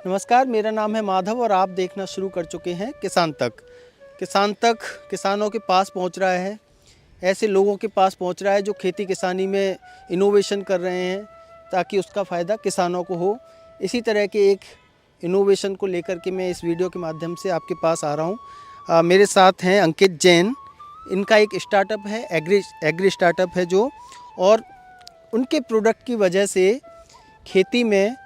नमस्कार, मेरा नाम है माधव और आप देखना शुरू कर चुके हैं किसान तक। किसान तक किसानों के पास पहुंच रहा है, ऐसे लोगों के पास पहुंच रहा है जो खेती किसानी में इनोवेशन कर रहे हैं ताकि उसका फ़ायदा किसानों को हो। इसी तरह के एक इनोवेशन को लेकर के मैं इस वीडियो के माध्यम से आपके पास आ रहा हूं। मेरे साथ हैं अंकित जैन। इनका एक स्टार्टअप है, एग्री स्टार्टअप है जो, और उनके प्रोडक्ट की वजह से खेती में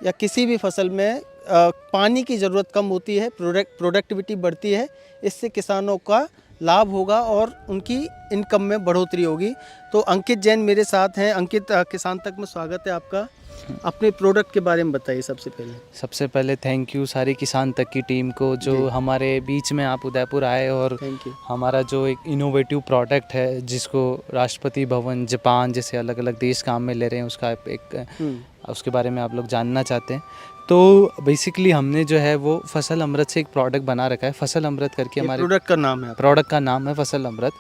या किसी भी फसल में पानी की ज़रूरत कम होती है, प्रोडक्टिविटी बढ़ती है। इससे किसानों का लाभ होगा और उनकी इनकम में बढ़ोतरी होगी। तो अंकित जैन मेरे साथ हैं। अंकित, किसान तक में स्वागत है आपका। अपने प्रोडक्ट के बारे में बताइए सबसे पहले थैंक यू सारी किसान तक की टीम को जो हमारे बीच में आप उदयपुर आए और हमारा जो एक इनोवेटिव प्रोडक्ट है जिसको राष्ट्रपति भवन, जापान जैसे अलग अलग देश काम में ले रहे हैं, उसका एक उसके बारे में आप लोग जानना चाहते हैं। तो बेसिकली हमने जो है वो फसल अमृत से एक प्रोडक्ट बना रखा है। फसल अमृत करके हमारे प्रोडक्ट का नाम है फसल अमृत।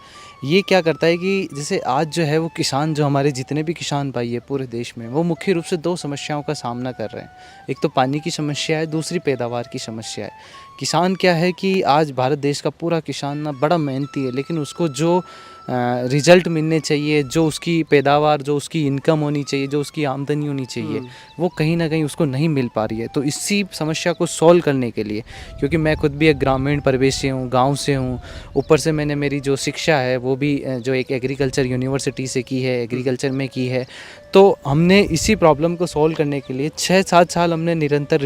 ये क्या करता है कि जैसे आज जो है वो किसान, जो हमारे जितने भी किसान भाई है पूरे देश में, वो मुख्य रूप से दो समस्याओं का सामना कर रहे हैं। एक तो पानी की समस्या है, दूसरी पैदावार की समस्या है। किसान क्या है कि आज भारत देश का पूरा किसान ना बड़ा मेहनती है, लेकिन उसको जो रिज़ल्ट मिलने चाहिए, जो उसकी पैदावार, जो उसकी इनकम होनी चाहिए, जो उसकी आमदनी होनी चाहिए, वो कहीं ना कहीं उसको नहीं मिल पा रही है। तो इसी समस्या को सॉल्व करने के लिए, क्योंकि मैं खुद भी एक ग्रामीण परिवेश से हूँ, गांव से हूँ, ऊपर से मैंने मेरी जो शिक्षा है वो भी जो एक एग्रीकल्चर यूनिवर्सिटी से की है, एग्रीकल्चर में की है। तो हमने इसी प्रॉब्लम को सॉल्व करने के लिए 6-7 साल हमने निरंतर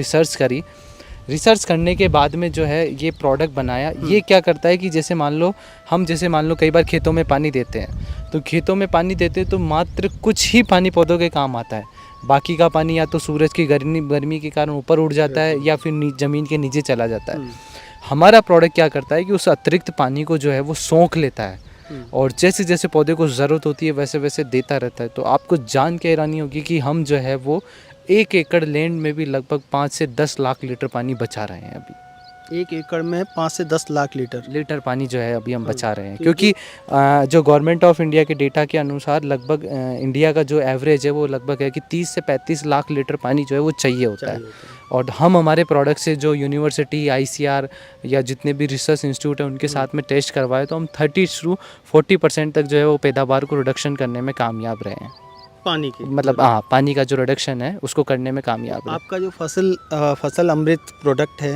रिसर्च करने के बाद में जो है ये प्रोडक्ट बनाया। ये क्या करता है कि जैसे मान लो कई बार खेतों में पानी देते हैं, तो खेतों में पानी देते हैं तो मात्र कुछ ही पानी पौधों के काम आता है। बाकी का पानी या तो सूरज की गर्मी के कारण ऊपर उड़ जाता है या फिर ज़मीन के नीचे चला जाता है। हमारा प्रोडक्ट क्या करता है कि उस अतिरिक्त पानी को जो है वो सोख लेता है और जैसे जैसे पौधे को ज़रूरत होती है वैसे वैसे देता रहता है। तो आपको जान के हैरानी होगी कि हम जो है वो 1 एकड़ लैंड में भी लगभग 5 से 10 लाख लीटर पानी बचा रहे हैं। अभी 1 एकड़ में 5 से 10 लाख लीटर पानी जो है अभी हम बचा रहे हैं, क्योंकि जो गवर्नमेंट ऑफ इंडिया के डेटा के अनुसार लगभग इंडिया का जो एवरेज है वो लगभग है कि 30 से 35 लाख लीटर पानी जो है वो चाहिए होता है। और हम हमारे प्रोडक्ट से जो यूनिवर्सिटी, ICR या जितने भी रिसर्च इंस्टीट्यूट है उनके साथ में टेस्ट करवाए तो हम 30 से 40% तक जो है वो पैदावार को रिडक्शन करने में कामयाब रहे हैं। पानी की, मतलब पानी का जो रिडक्शन है उसको करने में कामयाब है। आपका जो फसल अमृत प्रोडक्ट है,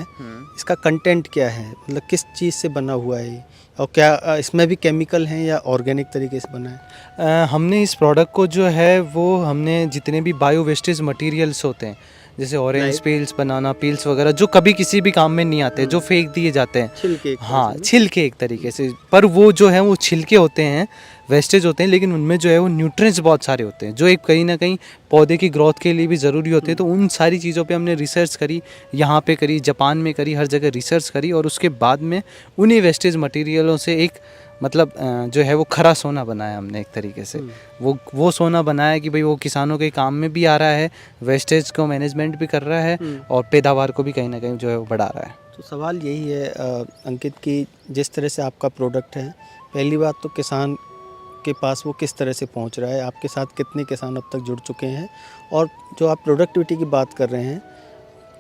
इसका कंटेंट क्या है? मतलब किस चीज़ से बना हुआ है और क्या इसमें भी केमिकल हैं या ऑर्गेनिक तरीके से बना है? हमने इस प्रोडक्ट को जो है वो हमने जितने भी बायो वेस्टेज मटेरियल्स होते हैं, जैसे ऑरेंज पील्स, बनाना पील्स वगैरह, जो कभी किसी भी काम में नहीं आते, जो फेंक दिए जाते हैं, छिलके एक तरीके से, पर वो जो है वो छिलके होते हैं, वेस्टेज होते हैं, लेकिन उनमें जो है वो न्यूट्रिएंट्स बहुत सारे होते हैं जो एक कहीं ना कहीं पौधे की ग्रोथ के लिए भी ज़रूरी होते हैं। तो उन सारी चीज़ों पे हमने रिसर्च करी, यहाँ पे करी, जापान में करी, हर जगह रिसर्च करी और उसके बाद में उन्हीं वेस्टेज मटेरियलों से एक मतलब जो है वो खरा सोना बनाया हमने एक तरीके से। वो सोना बनाया कि भाई वो किसानों के काम में भी आ रहा है, वेस्टेज को मैनेजमेंट भी कर रहा है और पैदावार को भी कहीं ना कहीं जो है वो बढ़ा रहा है। तो सवाल यही है अंकित कि जिस तरह से आपका प्रोडक्ट है, पहली बात तो किसान के पास वो किस तरह से पहुंच रहा है, आपके साथ कितने किसान अब तक जुड़ चुके हैं, और जो आप प्रोडक्टिविटी की बात कर रहे हैं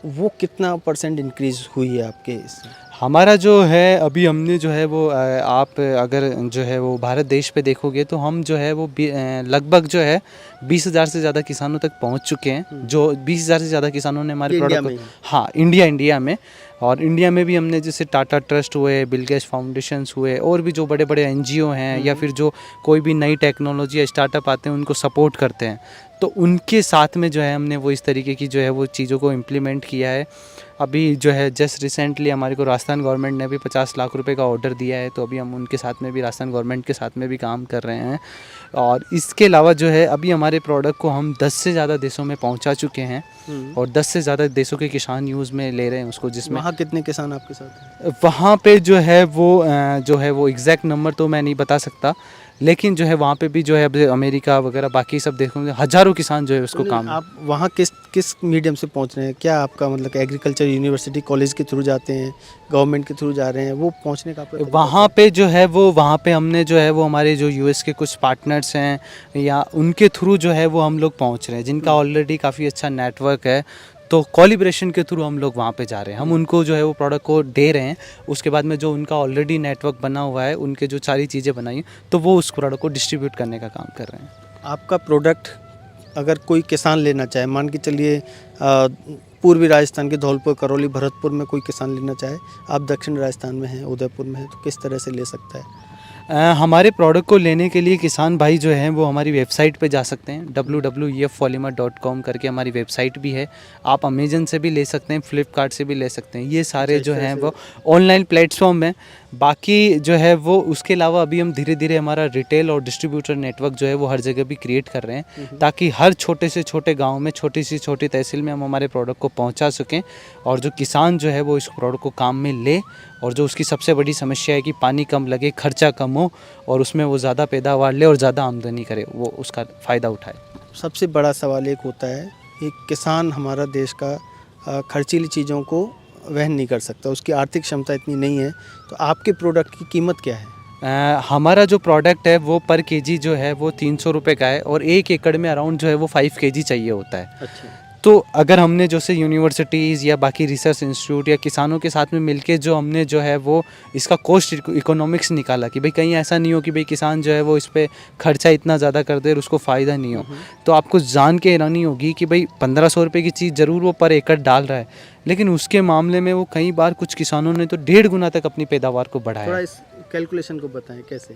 वो कितना % इंक्रीज़ हुई है आपके इससे? हमारा जो है अभी हमने जो है वो आप अगर जो है वो भारत देश पे देखोगे तो हम जो है वो लगभग जो है 20,000 से ज़्यादा किसानों तक पहुंच चुके हैं। जो 20,000 से ज़्यादा किसानों ने हमारे प्रोडक्ट को, इंडिया में, और इंडिया में भी हमने जैसे टाटा ट्रस्ट हुए, बिल गेट्स फाउंडेशंस हुए, और भी जो बड़े बड़े NGO हैं या फिर जो कोई भी नई टेक्नोलॉजी या स्टार्टअप आते हैं उनको सपोर्ट करते हैं, तो उनके साथ में जो है हमने वो इस तरीके की जो है वो चीज़ों को इम्प्लीमेंट किया है। अभी जो है जस्ट रिसेंटली हमारे को राजस्थान गवर्नमेंट ने भी 50 लाख रुपए का ऑर्डर दिया है, तो अभी हम उनके साथ में भी, राजस्थान गवर्नमेंट के साथ में भी काम कर रहे हैं। और इसके अलावा जो है अभी हमारे प्रोडक्ट को हम 10 से ज़्यादा देशों में पहुंचा चुके हैं और 10 से ज़्यादा देशों के किसान यूज़ में ले रहे हैं उसको। जिसमें वहाँ कितने किसान आपके साथ हैं? वहाँ पे जो है वो एग्जैक्ट नंबर तो मैं नहीं बता सकता, लेकिन जो है वहाँ पे भी जो है अब अमेरिका वगैरह बाकी सब देखोगे हज़ारों किसान जो है उसको काम। आप वहाँ किस मीडियम से पहुँच रहे हैं? क्या आपका मतलब एग्रीकल्चर यूनिवर्सिटी कॉलेज के थ्रू जाते हैं, गवर्नमेंट के थ्रू जा रहे हैं, वो पहुँचने का आपका? वहाँ पे जो है वो वहाँ पे हमने जो है वो हमारे जो US के कुछ पार्टनर्स हैं या उनके थ्रू जो है वो हम लोग पहुँच रहे हैं, जिनका ऑलरेडी काफ़ी अच्छा नेटवर्क है। तो कोलिब्रेशन के थ्रू हम लोग वहाँ पे जा रहे हैं, हम उनको जो है वो प्रोडक्ट को दे रहे हैं। उसके बाद में जो उनका ऑलरेडी नेटवर्क बना हुआ है, उनके जो सारी चीज़ें बनाई हैं, तो वो उस प्रोडक्ट को डिस्ट्रीब्यूट करने का काम कर रहे हैं। आपका प्रोडक्ट अगर कोई किसान लेना चाहे, मान के चलिए पूर्वी राजस्थान के धौलपुर, करौली, भरतपुर में कोई किसान लेना चाहे, आप दक्षिण राजस्थान में हैं, उदयपुर में हैं, तो किस तरह से ले सकता है? हमारे प्रोडक्ट को लेने के लिए किसान भाई जो हैं वो हमारी वेबसाइट पे जा सकते हैं, www.efpolymer.com करके हमारी वेबसाइट भी है। आप अमेजन से भी ले सकते हैं, फ्लिपकार्ट से भी ले सकते हैं। ये सारे जो हैं वो ऑनलाइन प्लेटफॉर्म हैं। बाकी जो है वो उसके अलावा अभी हम धीरे धीरे हमारा रिटेल और डिस्ट्रीब्यूटर नेटवर्क जो है वो हर जगह भी क्रिएट कर रहे हैं, ताकि हर छोटे से छोटे गाँव में, छोटी से छोटी तहसील में हम हमारे प्रोडक्ट को पहुँचा सकें, और जो किसान जो है वो इस प्रोडक्ट को काम में ले, और जो उसकी सबसे बड़ी समस्या है कि पानी कम लगे, खर्चा कम हो, और उसमें वो ज़्यादा पैदावार ले और ज़्यादा आमदनी करे, वो उसका फ़ायदा उठाए। सबसे बड़ा सवाल एक होता है कि किसान हमारा देश का खर्चीली चीज़ों को वहन नहीं कर सकता, उसकी आर्थिक क्षमता इतनी नहीं है, तो आपके प्रोडक्ट की कीमत क्या है? हमारा जो प्रोडक्ट है वो पर केजी जो है वो 300 रुपये का है, और 1 एकड़ में अराउंड जो है वो 5 केजी चाहिए होता है। अच्छा। तो अगर हमने जैसे यूनिवर्सिटीज़ या बाकी रिसर्च इंस्टीट्यूट या किसानों के साथ में मिलके जो हमने जो है वो इसका कॉस्ट इकोनॉमिक्स निकाला कि भाई कहीं ऐसा नहीं हो कि भाई किसान जो है वो इस पर खर्चा इतना ज़्यादा कर दे और उसको फ़ायदा नहीं हो, तो आपको जान के हैरानी होगी कि भाई 1500 रुपये की चीज़ ज़रूर वो पर एकड़ डाल रहा है, लेकिन उसके मामले में वो कई बार कुछ किसानों ने तो 1.5 गुना तक अपनी पैदावार को बढ़ाया। थोड़ा इस कैलकुलेशन को बताएं कैसे?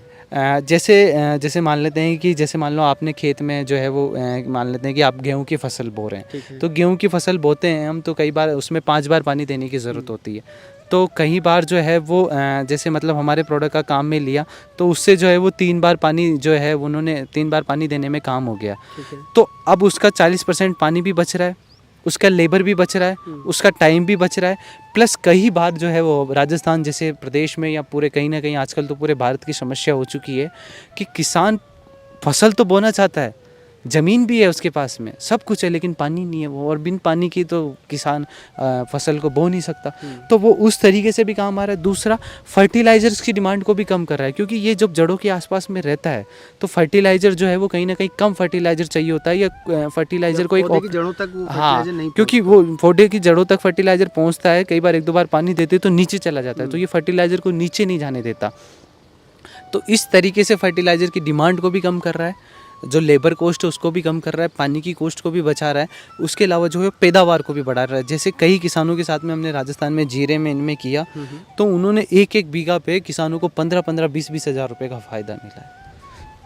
जैसे मान लेते हैं कि जैसे मान लो आपने खेत में जो है वो मान लेते हैं कि आप गेहूं की फसल बो रहे हैं, तो गेहूं की फसल बोते हैं हम, तो कई बार उसमें 5 बार पानी देने की ज़रूरत होती है। तो कई बार जो है वो जैसे मतलब हमारे प्रोडक्ट का काम में लिया, तो उससे जो है वो 3 बार पानी जो है उन्होंने 3 बार पानी देने में काम हो गया। तो अब उसका 40% पानी भी बच रहा है, उसका लेबर भी बच रहा है, उसका टाइम भी बच रहा है, प्लस कई बार जो है वो राजस्थान जैसे प्रदेश में या पूरे कहीं ना कहीं आजकल तो पूरे भारत की समस्या हो चुकी है कि किसान फसल तो बोना चाहता है, ज़मीन भी है उसके पास में, सब कुछ है, लेकिन पानी नहीं है वो, और बिन पानी की तो किसान फसल को बो नहीं सकता। तो वो उस तरीके से भी काम आ रहा है। दूसरा, फर्टिलाइजर्स की डिमांड को भी कम कर रहा है, क्योंकि ये जब जड़ों के आसपास में रहता है तो फर्टिलाइजर जो है वो कहीं ना कहीं कम फर्टिलाइजर चाहिए होता है, या फर्टिलाइजर को एक जड़ों तक वो हाँ, फर्टिलाइजर नहीं क्योंकि वो पौधे की जड़ों तक फर्टिलाइजर पहुँचता है, कई बार 1-2 बार पानी देते तो नीचे चला जाता है, तो ये फर्टिलाइजर को नीचे नहीं जाने देता। तो इस तरीके से फर्टिलाइजर की डिमांड को भी कम कर रहा है, जो लेबर कॉस्ट है उसको भी कम कर रहा है, पानी की कॉस्ट को भी बचा रहा है, उसके अलावा जो है पैदावार को भी बढ़ा रहा है। जैसे कई किसानों के साथ में हमने राजस्थान में जीरे में इनमें किया, तो उन्होंने 1-1 बीघा पे किसानों को 15-15, 20-20 हज़ार रुपये का फ़ायदा मिला है।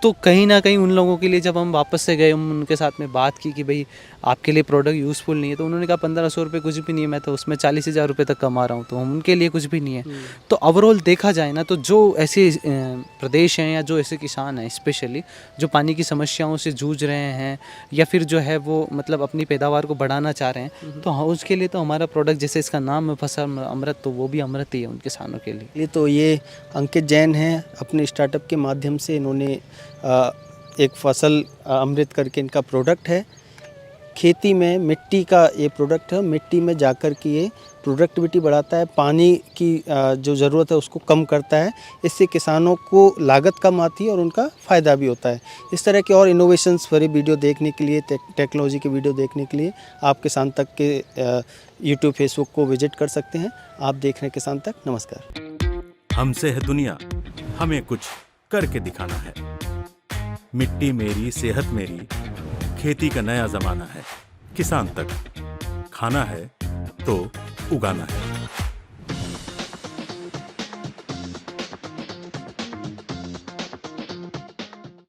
तो कहीं ना कहीं उन लोगों के लिए जब हम वापस से गए, हम उनके साथ में बात की कि भाई आपके लिए प्रोडक्ट यूज़फुल नहीं है, तो उन्होंने कहा 1500 रुपये कुछ भी नहीं है, मैं तो उसमें 40,000 रुपये तक कमा रहा हूँ, तो हम उनके लिए कुछ भी नहीं है। तो ओवरऑल देखा जाए ना, तो जो ऐसे प्रदेश हैं या जो ऐसे किसान हैं स्पेशली जो पानी की समस्याओं से जूझ रहे हैं, या फिर जो है वो मतलब अपनी पैदावार को बढ़ाना चाह रहे हैं, तो हाँ, उसके लिए तो हमारा प्रोडक्ट, जैसे इसका नाम है फसल अमृत, तो वो भी अमृत ही है उन किसानों के लिए। ये अंकित जैन हैं, अपने स्टार्टअप के माध्यम से इन्होंने एक फसल अमृत करके इनका प्रोडक्ट है। खेती में मिट्टी का ये प्रोडक्ट है, मिट्टी में जाकर के ये प्रोडक्टिविटी बढ़ाता है, पानी की जो ज़रूरत है उसको कम करता है, इससे किसानों को लागत कम आती है और उनका फ़ायदा भी होता है। इस तरह के और इनोवेशंस भरी वीडियो देखने के लिए, टेक्नोलॉजी के वीडियो देखने के लिए आप किसान तक के यूट्यूब, फेसबुक को विजिट कर सकते हैं। आप देख रहे हैं किसान तक। नमस्कार। हमसे है दुनिया, हमें कुछ करके दिखाना है। मिट्टी मेरी, सेहत मेरी, खेती का नया ज़माना है। किसान तक, खाना है तो उगाना है।